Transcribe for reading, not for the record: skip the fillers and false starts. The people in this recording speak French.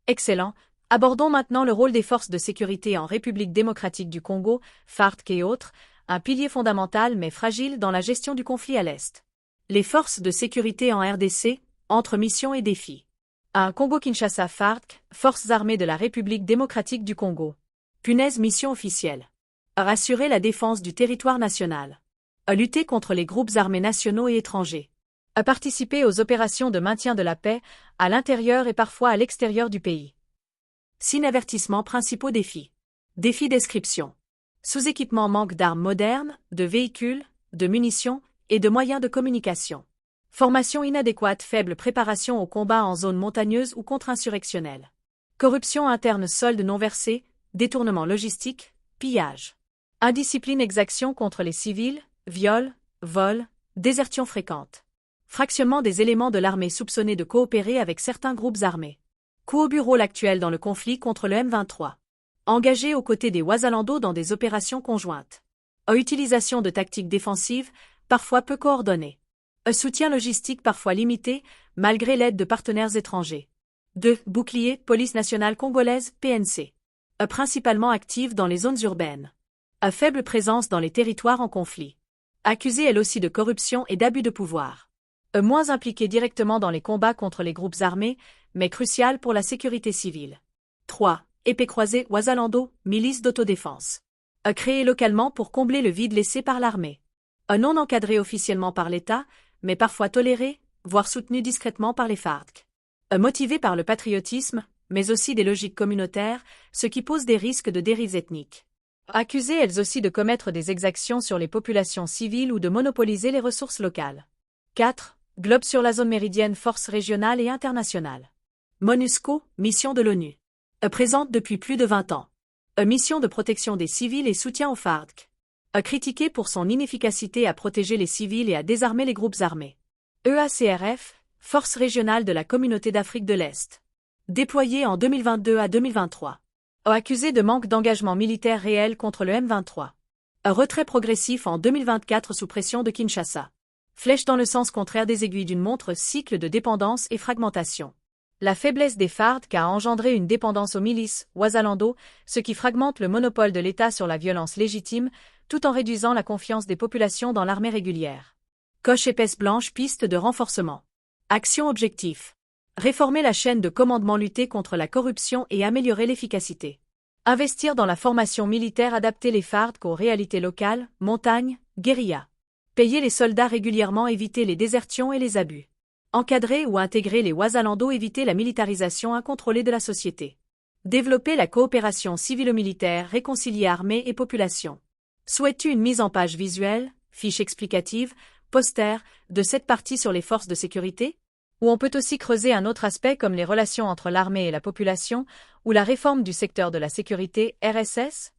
Excellent. Abordons maintenant le rôle des forces de sécurité en République démocratique du Congo, FARDC et autres, un pilier fondamental mais fragile dans la gestion du conflit à l'Est. Les forces de sécurité en RDC, entre missions et défis. 1. Congo-Kinshasa FARDC, Forces armées de la République démocratique du Congo. Punaise mission officielle. Rassurer la défense du territoire national. Lutter contre les groupes armés nationaux et étrangers. Participer aux opérations de maintien de la paix, à l'intérieur et parfois à l'extérieur du pays. 6 avertissements principaux défis. Défis description. Sous-équipement manque d'armes modernes, de véhicules, de munitions et de moyens de communication. Formation inadéquate, faible préparation au combat en zone montagneuse ou contre-insurrectionnelle. Corruption interne, solde non versé, détournement logistique, pillage. Indiscipline, exaction contre les civils, viols, vols, désertion fréquente. Fractionnement des éléments de l'armée soupçonnés de coopérer avec certains groupes armés. Coup au bureau actuel dans le conflit contre le M23. Engagé aux côtés des Wazalando dans des opérations conjointes. Utilisation de tactiques défensives, parfois peu coordonnées. Soutien logistique parfois limité, malgré l'aide de partenaires étrangers. 2. Bouclier, police nationale congolaise, PNC. Principalement active dans les zones urbaines. Faible présence dans les territoires en conflit. Accusée elle aussi de corruption et d'abus de pouvoir. Moins impliquée directement dans les combats contre les groupes armés, mais cruciale pour la sécurité civile. 3. Épée croisée, Wazalando, milice d'autodéfense. Créée localement pour combler le vide laissé par l'armée. Non encadrée officiellement par l'État, mais parfois tolérée, voire soutenue discrètement par les FARDC. Motivée par le patriotisme, mais aussi des logiques communautaires, ce qui pose des risques de dérives ethniques. Accusées elles aussi de commettre des exactions sur les populations civiles ou de monopoliser les ressources locales. 4. Globe sur la zone méridienne, forces régionales et internationales. MONUSCO, mission de l'ONU. Présente depuis plus de 20 ans. Mission de protection des civils et soutien aux FARDC. Critiquée pour son inefficacité à protéger les civils et à désarmer les groupes armés. EACRF, force régionale de la Communauté d'Afrique de l'Est. Déployée en 2022 à 2023. Accusée de manque d'engagement militaire réel contre le M23. Retrait progressif en 2024 sous pression de Kinshasa. Flèche dans le sens contraire des aiguilles d'une montre, cycle de dépendance et fragmentation. La faiblesse des FARDC a engendré une dépendance aux milices, Wazalando, ce qui fragmente le monopole de l'État sur la violence légitime, tout en réduisant la confiance des populations dans l'armée régulière. Coche épaisse blanche, piste de renforcement. Action objectif. Réformer la chaîne de commandement, lutter contre la corruption et améliorer l'efficacité. Investir dans la formation militaire, adapter les FARDC aux réalités locales, montagne, guérilla. Payer les soldats régulièrement, éviter les désertions et les abus. Encadrer ou intégrer les Wazalando, éviter la militarisation incontrôlée de la société. Développer la coopération civilo-militaire, réconcilier armée et population. Souhaites-tu une mise en page visuelle, fiche explicative, poster, de cette partie sur les forces de sécurité? Où on peut aussi creuser un autre aspect comme les relations entre l'armée et la population, ou la réforme du secteur de la sécurité, RSS?